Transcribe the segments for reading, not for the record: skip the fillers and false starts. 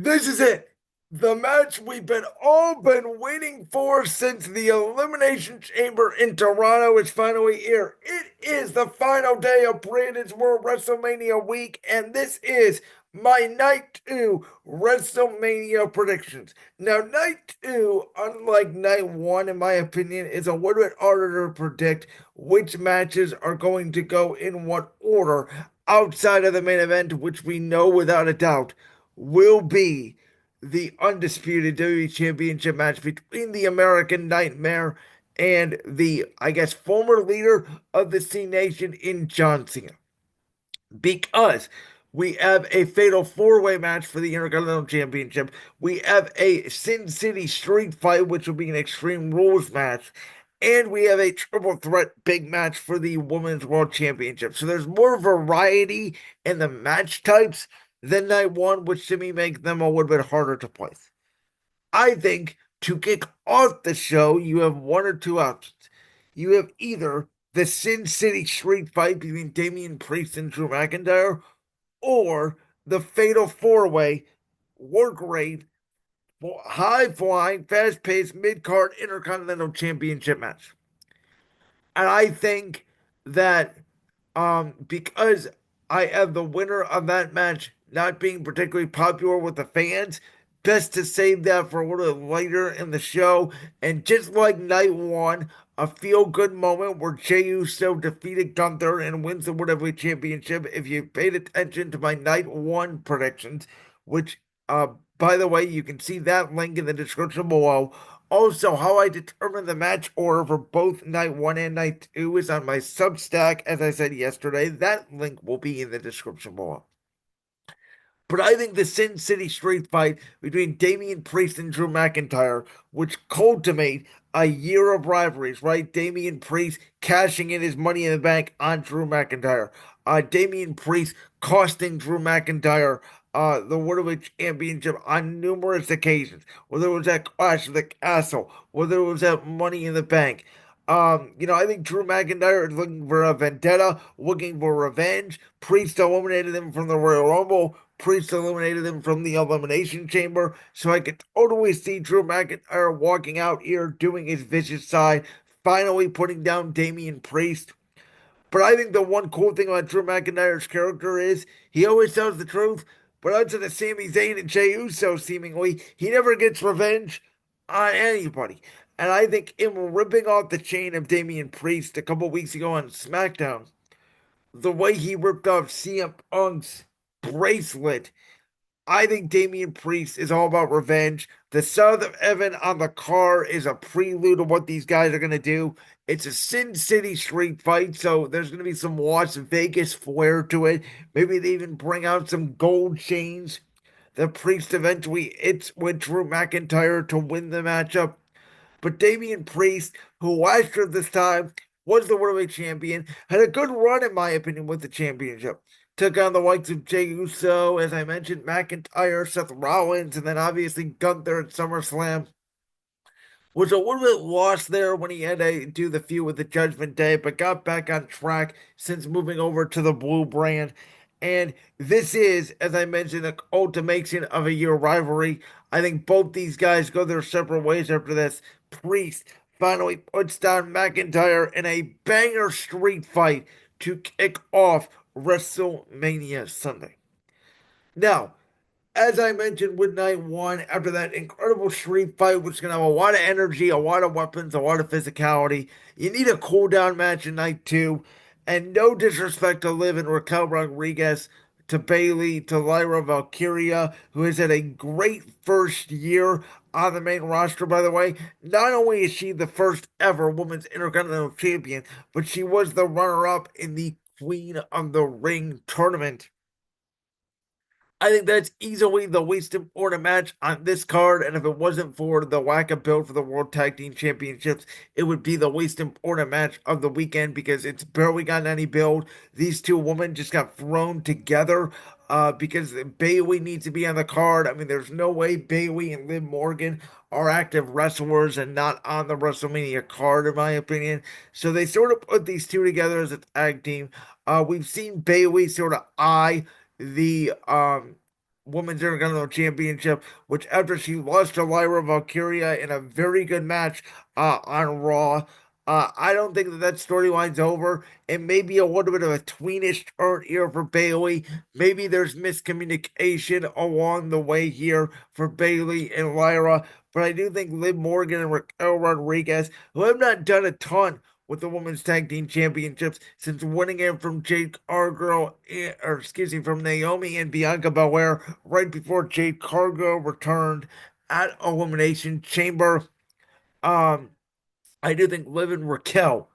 This is it. The match we've been waiting for since the Elimination Chamber in Toronto is finally here. It is the final day of Brandon's World WrestleMania week, and this is my night two WrestleMania predictions. Now, night two, unlike night one, in my opinion, is a little bit harder to predict which matches are going to go in what order outside of the main event, which we know without a doubt will be the undisputed WWE Championship match between the American Nightmare and the, I guess, former leader of the C Nation in John Cena. Because we have a fatal four-way match for the Intercontinental Championship. We have a Sin City Street Fight, which will be an Extreme Rules match. And we have a triple threat big match for the Women's World Championship. So there's more variety in the match types than night one, which to me makes them a little bit harder to place. I think to kick off the show, you have one or two options. You have either the Sin City Street Fight between Damian Priest and Drew McIntyre, or the Fatal Four Way work rate, high flying, fast paced mid card Intercontinental Championship match. And I think that because I have the winner of that match not being particularly popular with the fans, best to save that for a little later in the show. And just like night one, a feel good moment where Jey Uso defeated Gunther and wins the World Heavyweight Championship. If you paid attention to my night one predictions, which, by the way, you can see that link in the description below. Also, how I determine the match order for both night one and night two is on my Substack, as I said yesterday. That link will be in the description below. But I think the Sin City Street Fight between Damian Priest and Drew McIntyre, which cultivate a year of rivalries, right? Damian Priest cashing in his money in the bank on Drew McIntyre. Damian Priest costing Drew McIntyre the World Heavyweight Championship on numerous occasions, whether it was at Clash of the Castle, whether it was at Money in the Bank. I think Drew McIntyre is looking for a vendetta, looking for revenge. Priest eliminated him from the Royal Rumble. Priest eliminated him from the Elimination Chamber. So I could totally see Drew McIntyre walking out here, doing his vicious side, finally putting down Damian Priest. But I think the one cool thing about Drew McIntyre's character is he always tells the truth. But outside of Sami Zayn and Jey Uso, seemingly, he never gets revenge on anybody. And I think him ripping off the chain of Damian Priest a couple weeks ago on SmackDown, the way he ripped off CM Punk's bracelet, I think Damian Priest is all about revenge. The Son of Evan on the car is a prelude of what these guys are going to do. It's a Sin City street fight, so there's going to be some Las Vegas flair to it. Maybe they even bring out some gold chains. The Priest eventually hits with Drew McIntyre to win the matchup. But Damian Priest, who last year at this time was the World Heavyweight Champion, had a good run, in my opinion, with the championship. Took on the likes of Jey Uso, as I mentioned, McIntyre, Seth Rollins, and then obviously Gunther at SummerSlam. Was a little bit lost there when he had to do the feud with the Judgment Day, but got back on track since moving over to the Blue brand. And this is, as I mentioned, the ultimation of a year rivalry. I think both these guys go their separate ways after this. Priest finally puts down McIntyre in a banger street fight to kick off WrestleMania Sunday. Now, as I mentioned with night one, after that incredible street fight, which is going to have a lot of energy, a lot of weapons, a lot of physicality, you need a cool down match in night two. And no disrespect to Liv and Raquel Rodriguez, to Bailey, to Lyra Valkyria, who has had a great first year on the main roster, by the way. Not only is she the first ever women's Intercontinental Champion, but she was the runner up in the Queen of the Ring tournament. I think that's easily the least important match on this card. And if it wasn't for the lack of build for the World Tag Team Championships, it would be the least important match of the weekend because it's barely gotten any build. These two women just got thrown together because Bailey needs to be on the card. I mean, there's no way Bailey and Liv Morgan are active wrestlers and not on the WrestleMania card, in my opinion. So they sort of put these two together as a tag team. We've seen Bailey sort of eye the Women's Intercontinental Championship, which after she lost to Lyra Valkyria in a very good match on Raw. I don't think that storyline's over. It may be a little bit of a tweenish turn here for Bayley. Maybe there's miscommunication along the way here for Bayley and Lyra, but I do think Liv Morgan and Raquel Rodriguez, who have not done a ton with the Women's Tag Team Championships since winning it from Jade Cargill, or excuse me, from Naomi and Bianca Belair right before Jade Cargill returned at Elimination Chamber. Um, I do think Liv and Raquel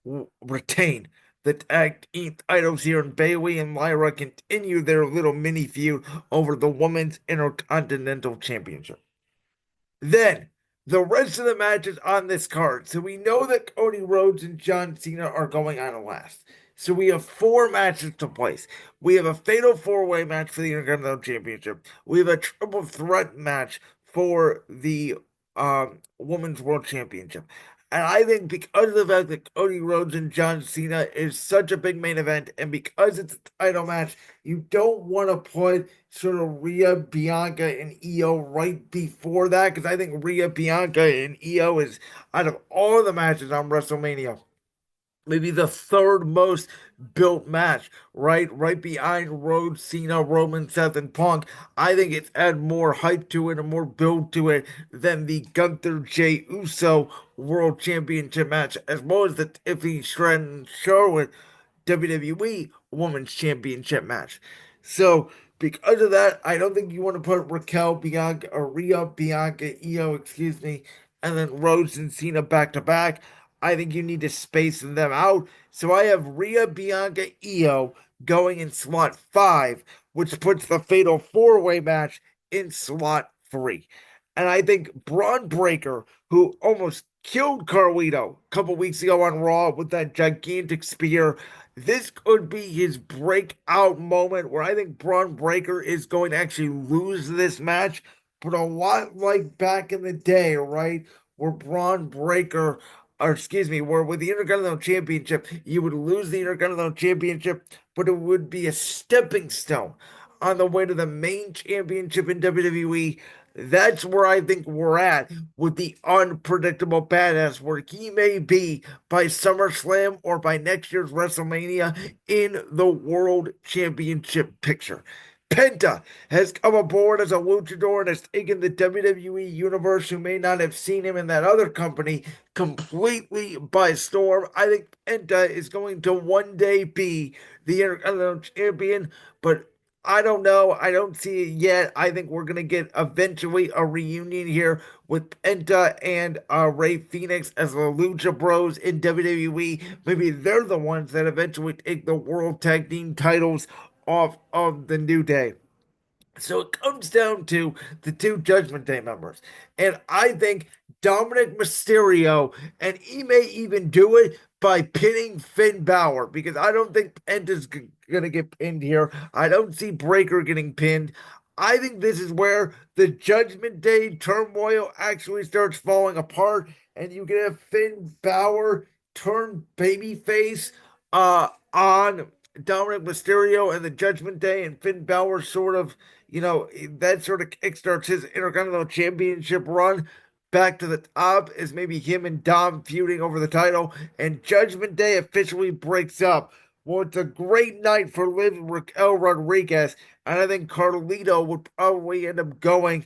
will retain the tag team titles here, and Bayley and Lyra continue their little mini feud over the Women's Intercontinental Championship. Then the rest of the matches on this card. So we know that Cody Rhodes and John Cena are going on last. So we have four matches to place. We have a fatal four-way match for the Intercontinental Championship. We have a triple threat match for the Women's World Championship. And I think because of the fact that Cody Rhodes and John Cena is such a big main event, and because it's a title match, you don't want to put sort of Rhea, Bianca, and Io right before that, because I think Rhea, Bianca, and Io is, out of all the matches on WrestleMania, maybe the third most built match, right? Right behind Rhodes, Cena, Roman, Seth, and Punk. I think it's had more hype to it and more build to it than the Gunther J. Uso World Championship match, as well as the Tiffany Stratton Charlotte WWE Women's Championship match. So, because of that, I don't think you want to put Raquel, Bianca, or Rhea, Bianca, Io, excuse me, and then Rhodes and Cena back to back. I think you need to space them out. So I have Rhea, Bianca, Io going in slot 5, which puts the fatal four-way match in slot 3. And I think Braun Breaker, who almost killed Carlito a couple weeks ago on Raw with that gigantic spear, this could be his breakout moment where I think Braun Breaker is going to actually lose this match. But a lot like back in the day, right? Where Braun Breaker, or excuse me, where with the Intercontinental Championship, you would lose the Intercontinental Championship, but it would be a stepping stone on the way to the main championship in WWE. That's where I think we're at with the unpredictable badass, where he may be by SummerSlam or by next year's WrestleMania in the World Championship picture. Penta has come aboard as a luchador and has taken the WWE universe, who may not have seen him in that other company, completely by storm. I think Penta is going to one day be the Intercontinental Champion, but I don't know. I don't see it yet. I think we're going to get eventually a reunion here with Penta and Ray Phoenix as the Lucha Bros in WWE. Maybe they're the ones that eventually take the World Tag Team titles off of the New Day. So it comes down to the two Judgment Day members. And I think Dominic Mysterio, and he may even do it by pinning Finn Balor, because I don't think Penta's going to get pinned here. I don't see Breaker getting pinned. I think this is where the Judgment Day turmoil actually starts falling apart, and you can have Finn Balor turn babyface on Dominic Mysterio and the Judgment Day, and Finn Balor sort of, that sort of kickstarts his Intercontinental Championship run back to the top, as maybe him and Dom feuding over the title, and Judgment Day officially breaks up. Well, it's a great night for Liv and Raquel Rodriguez, and I think Carlito would probably end up going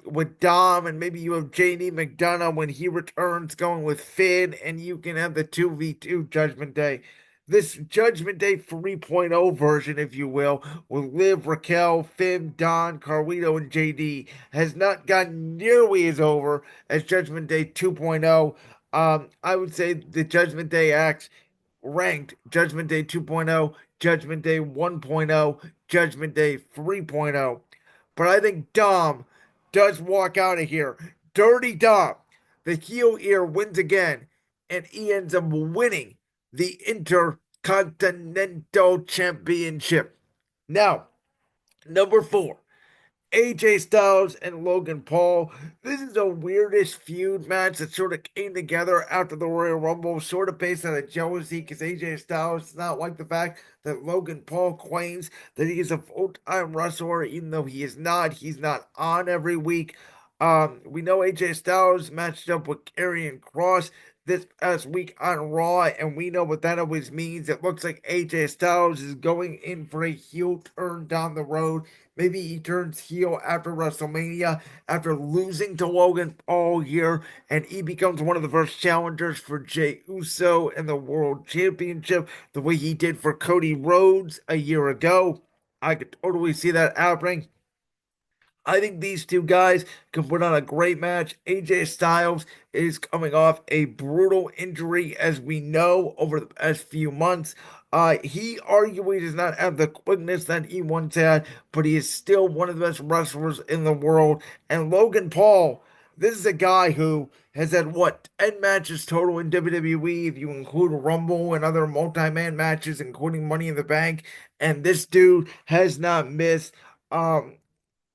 with Dom, and maybe you have JD McDonough when he returns going with Finn, and you can have the 2v2 Judgment Day. This Judgment Day 3.0 version, if you will, with Liv, Raquel, Finn, Don, Carlito, and JD, has not gotten nearly as over as Judgment Day 2.0. I would say the Judgment Day acts ranked Judgment Day 2.0, Judgment Day 1.0, Judgment Day 3.0. But I think Dom does walk out of here. Dirty Dom, the heel ear, wins again, and he ends up winning the Intercontinental Championship. Now, number 4, AJ Styles and Logan Paul. This is the weirdest feud match that sort of came together after the Royal Rumble, sort of based on a jealousy because AJ Styles does not like the fact that Logan Paul claims that he is a full-time wrestler, even though he is not. He's not on every week. We know AJ Styles matched up with Karrion Kross this past week on Raw, and we know what that always means. It looks like AJ Styles is going in for a heel turn down the road. Maybe he turns heel after WrestleMania, after losing to Logan Paul here, and he becomes one of the first challengers for Jey Uso in the World Championship, the way he did for Cody Rhodes a year ago. I could totally see that happening. I think these two guys can put on a great match. AJ Styles is coming off a brutal injury, as we know, over the past few months. He arguably does not have the quickness that he once had, but he is still one of the best wrestlers in the world. And Logan Paul, this is a guy who has had what 10 matches total in WWE, if you include Rumble and other multi-man matches, including Money in the Bank. And this dude has not missed.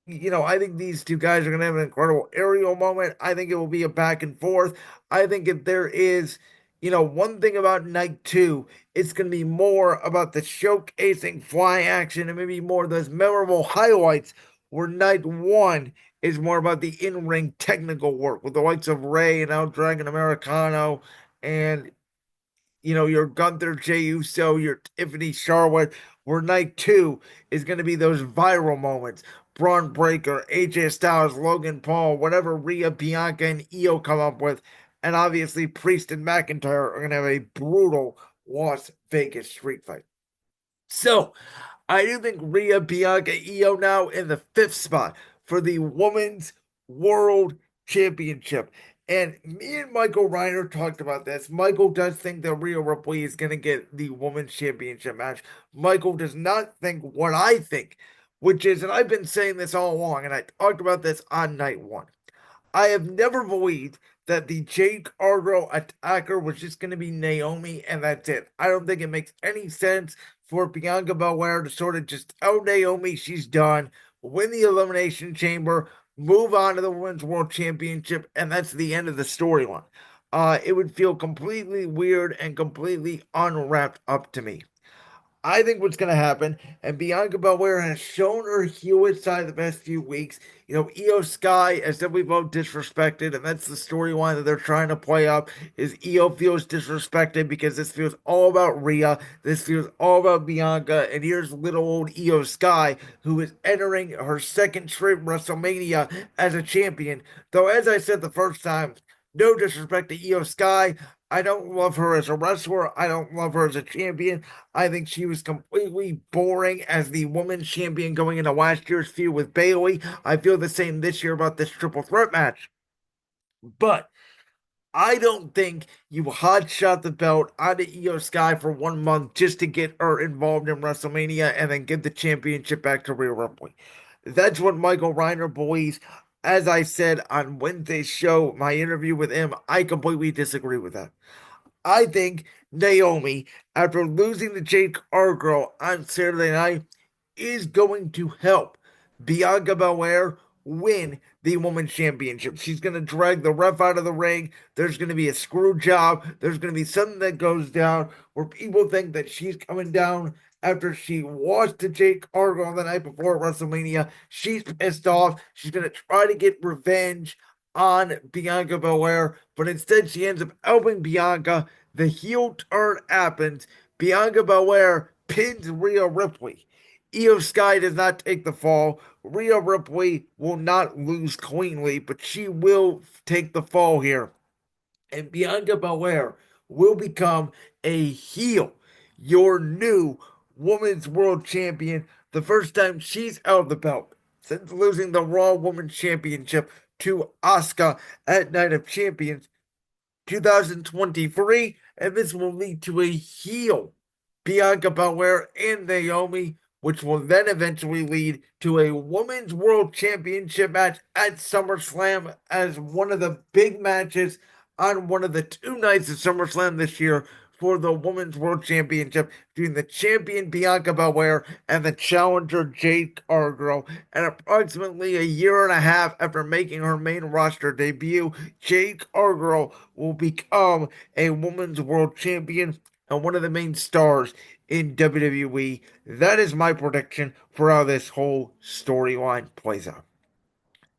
I think these two guys are going to have an incredible aerial moment. I think it will be a back and forth. I think if there is, one thing about night two, it's going to be more about the showcasing fly action and maybe more of those memorable highlights, where night one is more about the in ring technical work with the likes of Ray and El Dragon Americano and your Gunther, Jey Uso, your Tiffany Charlotte, where night two is going to be those viral moments. Braun Breaker, AJ Styles, Logan Paul, whatever Rhea, Bianca, and Io come up with. And obviously, Priest and McIntyre are going to have a brutal Las Vegas street fight. So, I do think Rhea, Bianca, Io now in the fifth spot for the Women's World Championship. And me and Michael Reiner talked about this. Michael does think that Rhea Ripley is going to get the Women's Championship match. Michael does not think what I think, which is, and I've been saying this all along, and I talked about this on night one. I have never believed that the Jade Cargill attacker was just going to be Naomi and that's it. I don't think it makes any sense for Bianca Belair to sort of just tell Naomi she's done, win the Elimination Chamber, move on to the Women's World Championship, and that's the end of the storyline. It would feel completely weird and completely unwrapped up to me. I think what's going to happen, and Bianca Belair has shown her heelish side the past few weeks. Io Sky has definitely both disrespected, and that's the storyline that they're trying to play up. Is Io feels disrespected because this feels all about Rhea, this feels all about Bianca, and here's little old Io Sky who is entering her second straight WrestleMania as a champion. Though, as I said the first time, no disrespect to Io Sky. I don't love her as a wrestler. I don't love her as a champion. I think she was completely boring as the women's champion going into last year's feud with Bayley. I feel the same this year about this triple threat match. But I don't think you hotshot the belt onto Io Sky for 1 month just to get her involved in WrestleMania and then give the championship back to Rhea Ripley. That's what Michael Reiner believes. As I said on Wednesday's show, my interview with him, I completely disagree with that. I think Naomi, after losing to Jade Cargill on Saturday night, is going to help Bianca Belair win the women's championship. She's going to drag the ref out of the ring. There's going to be a screw job. There's going to be something that goes down where people think that she's coming down after she lost to Jade Cargill the night before WrestleMania. She's pissed off. She's going to try to get revenge on Bianca Belair, but instead she ends up helping Bianca. The heel turn happens. Bianca Belair pins Rhea Ripley. Io Sky does not take the fall. Rhea Ripley will not lose cleanly, but she will take the fall here. And Bianca Belair will become a heel, your new Women's World Champion, the first time she's held the belt since losing the Raw Women's Championship to Asuka at Night of Champions 2023, and this will lead to a heel Bianca Belair and Naomi, which will then eventually lead to a Women's World Championship match at SummerSlam as one of the big matches on one of the two nights of SummerSlam this year for the Women's World Championship between the champion Bianca Belair and the challenger Jade Cargill. And approximately a year and a half after making her main roster debut, Jade Cargill will become a Women's World Champion and one of the main stars in WWE. That is my prediction for how this whole storyline plays out.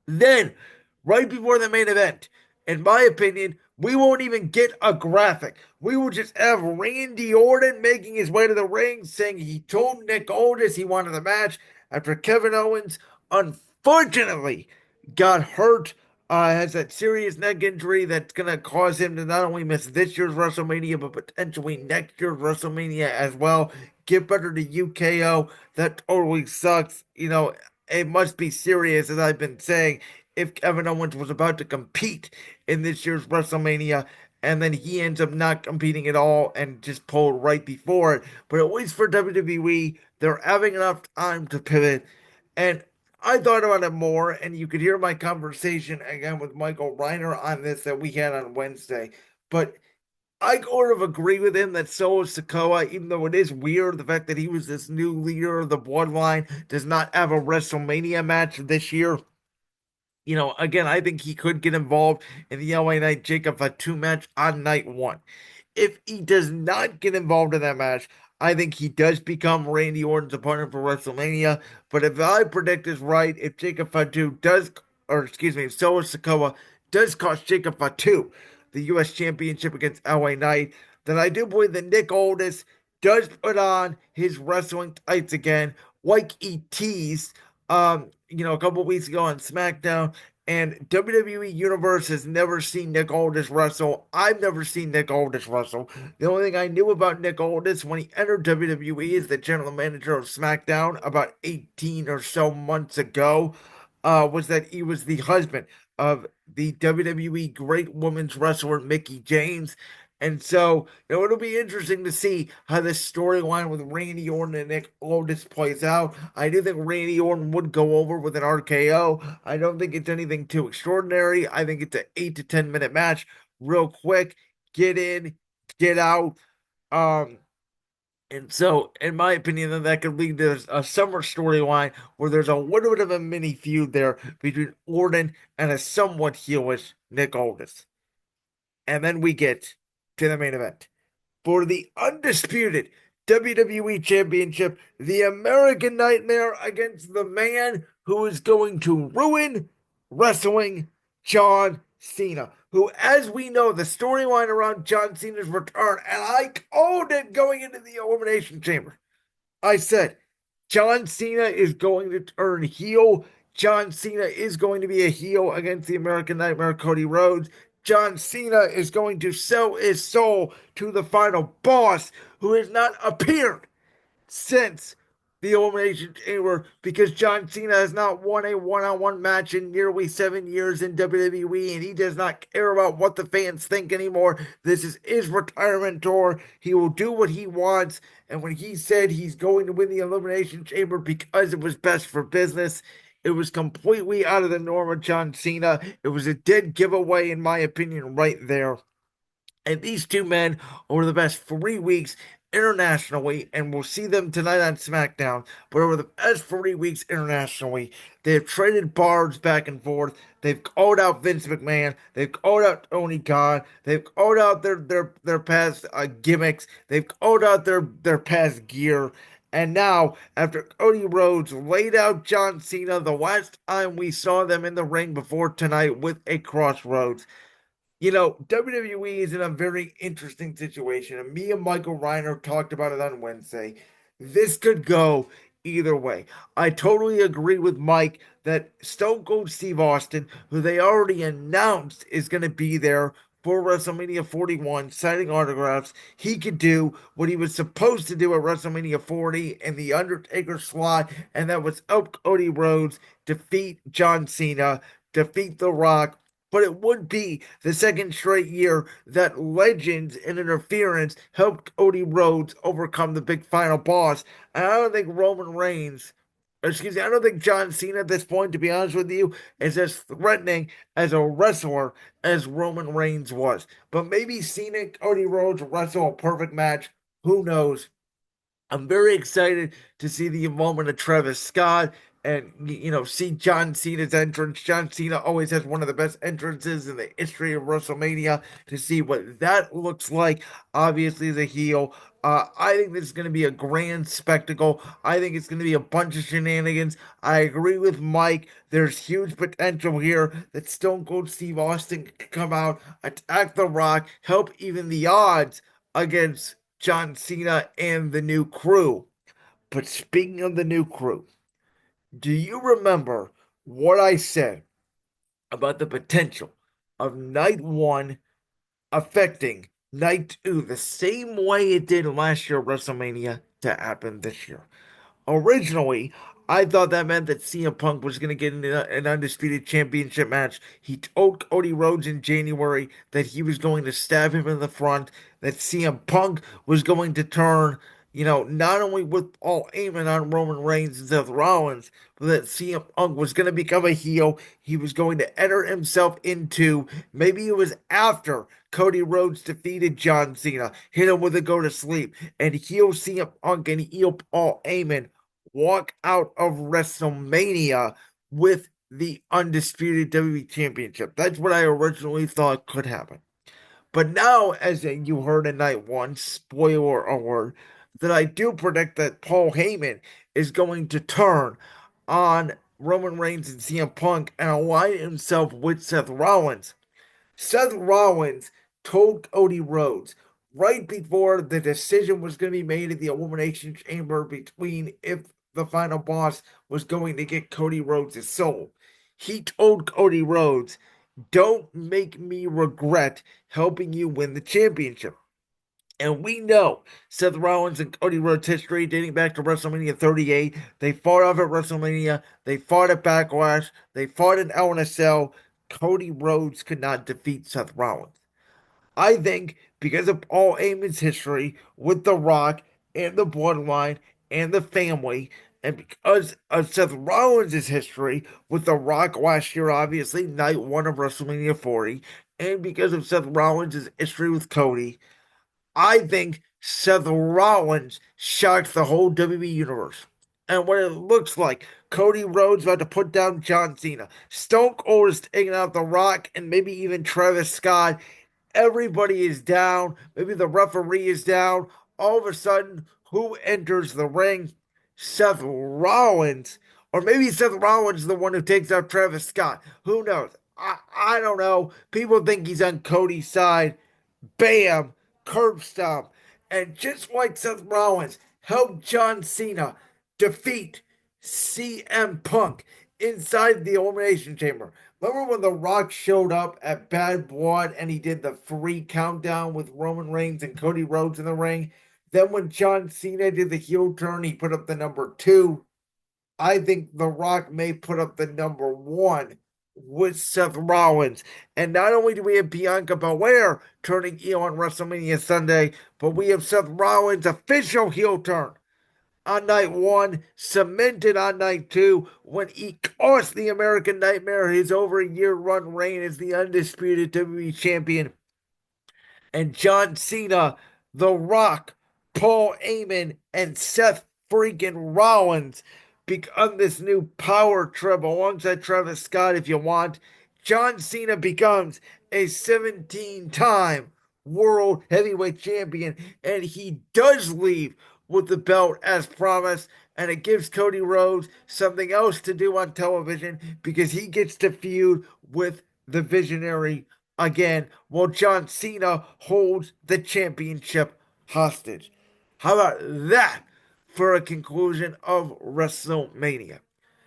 Then, right before the main event, in my opinion, we won't even get a graphic. We will just have Randy Orton making his way to the ring, saying he told Nick Aldis he wanted the match after Kevin Owens unfortunately got hurt. Has that serious neck injury that's going to cause him to not only miss this year's WrestleMania, but potentially next year's WrestleMania as well. Get better to UKO. That totally sucks. It must be serious, as I've been saying, if Kevin Owens was about to compete in this year's WrestleMania, and then he ends up not competing at all and just pulled right before it. But at least for WWE, they're having enough time to pivot. And I thought about it more, and you could hear my conversation again with Michael Reiner on this that we had on Wednesday. But I sort of agree with him that Solo Sikoa, even though it is weird, the fact that he was this new leader of the bloodline, does not have a WrestleMania match this year. Again, I think he could get involved in the LA Knight Jacob Fatu match on night one. If he does not get involved in that match, I think he does become Randy Orton's opponent for WrestleMania. But if I predict is right, if Jacob Fatu does, or excuse me, if Solo Sikoa does cost Jacob Fatu the U.S. Championship against LA Knight, then I do believe that Nick Aldis does put on his wrestling tights again, like he teased, a couple weeks ago on SmackDown. And WWE Universe has never seen Nick Aldis wrestle. I've never seen Nick Aldis wrestle. The only thing I knew about Nick Aldis when he entered WWE as the general manager of SmackDown about 18 or so months ago was that he was the husband of the WWE Great Women's Wrestler Mickie James. And so, it'll be interesting to see how this storyline with Randy Orton and Nick Aldis plays out. I do think Randy Orton would go over with an RKO. I don't think it's anything too extraordinary. I think it's an 8 to 10 minute match, real quick, get in, get out. Um, and so, in my opinion, then that could lead to a summer storyline where there's a little bit of a mini feud there between Orton and a somewhat heelish Nick Aldis. And then we get to the main event. For the undisputed WWE Championship, the American Nightmare against the man who is going to ruin wrestling, John Cena. Who, as we know, the storyline around John Cena's return, and I called it going into the Elimination Chamber. I said, John Cena is going to turn heel. John Cena is going to be a heel against the American Nightmare, Cody Rhodes. John Cena is going to sell his soul to the final boss who has not appeared since the Elimination Chamber because John Cena has not won a one-on-one match in nearly 7 years in WWE, and he does not care about what the fans think anymore. This is his retirement tour. He will do what he wants, and when he said he's going to win the Elimination Chamber because it was best for business, it was completely out of the norm of John Cena. It was a dead giveaway, in my opinion, right there. And these two men, over the past 3 weeks internationally, and we'll see them tonight on SmackDown, but over the past 3 weeks internationally, they have traded barbs back and forth. They've called out Vince McMahon. They've called out Tony Khan. They've called out their past gimmicks. They've called out their past gear. And now, after Cody Rhodes laid out John Cena the last time we saw them in the ring before tonight with a crossroads, WWE is in a very interesting situation, and me and Michael Reiner talked about it on Wednesday. This could go either way. I totally agree with Mike that Stone Cold Steve Austin, who they already announced is going to be there for WrestleMania 41, signing autographs, he could do what he was supposed to do at WrestleMania 40 in the Undertaker slot, and that was help Cody Rhodes defeat John Cena, defeat The Rock, but it would be the second straight year that legends and interference helped Cody Rhodes overcome the big final boss. And I don't think Roman Reigns excuse me, I don't think John Cena at this point, to be honest with you, is as threatening as a wrestler as Roman Reigns was. But maybe Cena, Cody Rhodes wrestle a perfect match. Who knows? I'm very excited to see the involvement of Travis Scott and see John Cena's entrance. John Cena always has one of the best entrances in the history of WrestleMania. To see what that looks like, obviously as a heel, I think this is going to be a grand spectacle. I think it's going to be a bunch of shenanigans. I agree with Mike. There's huge potential here that Stone Cold Steve Austin can come out, attack The Rock, help even the odds against John Cena and the new crew. But speaking of the new crew, do you remember what I said about the potential of night one affecting night two the same way it did last year at WrestleMania to happen this year? Originally, I thought that meant that CM Punk was going to get in an undisputed championship match. He told Cody Rhodes in January that he was going to stab him in the front, that CM Punk was going to turn, not only with all aiming on Roman Reigns and Seth Rollins, but that CM Punk was going to become a heel. He was going to enter himself into, maybe it was after Cody Rhodes defeated John Cena, hit him with a go to sleep, and heel CM Punk and heel Paul Heyman walk out of WrestleMania with the undisputed WWE Championship. That's what I originally thought could happen. But now, as you heard in night one, spoiler alert, that I do predict that Paul Heyman is going to turn on Roman Reigns and CM Punk and align himself with Seth Rollins. Seth Rollins told Cody Rhodes right before the decision was going to be made in the Elimination Chamber between if the final boss was going to get Cody Rhodes' soul. He told Cody Rhodes, "Don't make me regret helping you win the championship." And we know Seth Rollins and Cody Rhodes' history dating back to WrestleMania 38. They fought off at WrestleMania. They fought at Backlash. They fought in Hell in a Cell. Cody Rhodes could not defeat Seth Rollins. I think because of Paul Heyman's history with The Rock and the Bloodline and the family, and because of Seth Rollins' history with The Rock last year, obviously, night one of WrestleMania 40, and because of Seth Rollins' history with Cody, I think Seth Rollins shocks the whole WWE universe. And what it looks like, Cody Rhodes about to put down John Cena. Stone Cold is taking out The Rock and maybe even Travis Scott. Everybody is down. Maybe the referee is down. All of a sudden, who enters the ring? Seth Rollins. Or maybe Seth Rollins is the one who takes out Travis Scott. Who knows? I don't know. People think he's on Cody's side. Bam, curb stomp. And just like Seth Rollins helped John Cena defeat CM Punk inside the Elimination Chamber. Remember when The Rock showed up at Bad Blood and he did the free countdown with Roman Reigns and Cody Rhodes in the ring? Then when John Cena did the heel turn, he put up the number two. I think The Rock may put up the number one with Seth Rollins. And not only do we have Bianca Belair turning heel on WrestleMania Sunday, but we have Seth Rollins' official heel turn on night one, cemented on night two, when he cost the American Nightmare his over a year run reign as the undisputed WWE champion. And John Cena, The Rock, Paul Heyman, and Seth freaking Rollins become this new power trip alongside Travis Scott if you want. John Cena becomes a 17-time world heavyweight champion, and he does leave with the belt as promised. And it gives Cody Rhodes something else to do on television because he gets to feud with the Visionary again while John Cena holds the championship hostage. How about that for a conclusion of WrestleMania?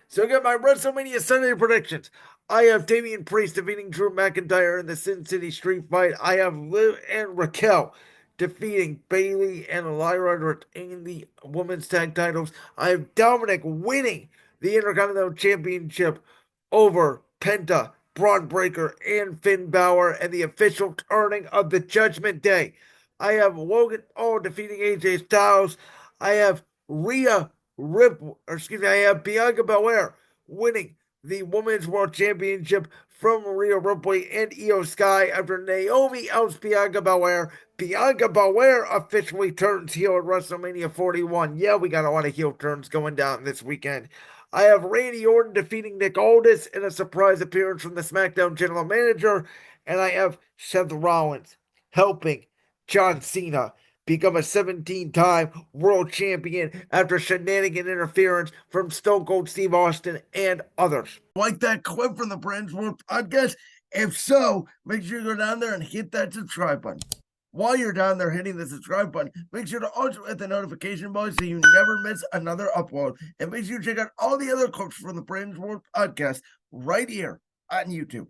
So I got my WrestleMania Sunday predictions. I have Damian Priest defeating Drew McIntyre in the Sin City Street Fight. I have Liv and Raquel defeating Bayley and Lyra to retain the women's tag titles. I have Dominic winning the Intercontinental Championship over Penta, Braun Breaker, and Finn Balor, and the official turning of the Judgment Day. I have Logan Paul defeating AJ Styles. I have Rhea I have Bianca Belair winning the Women's World Championship from Rhea Ripley and Io Sky after Naomi outs Bianca Belair. Bianca Belair officially turns heel at WrestleMania 41. Yeah, we got a lot of heel turns going down this weekend. I have Randy Orton defeating Nick Aldis in a surprise appearance from the SmackDown General Manager. And I have Seth Rollins helping John Cena become a 17-time world champion after shenanigan interference from Stone Cold Steve Austin and others. Like that clip from the Brand's World podcast? If so, make sure you go down there and hit that subscribe button. While you're down there hitting the subscribe button, make sure to also hit the notification bell so you never miss another upload. And make sure you check out all the other clips from the Brand's World podcast right here on YouTube.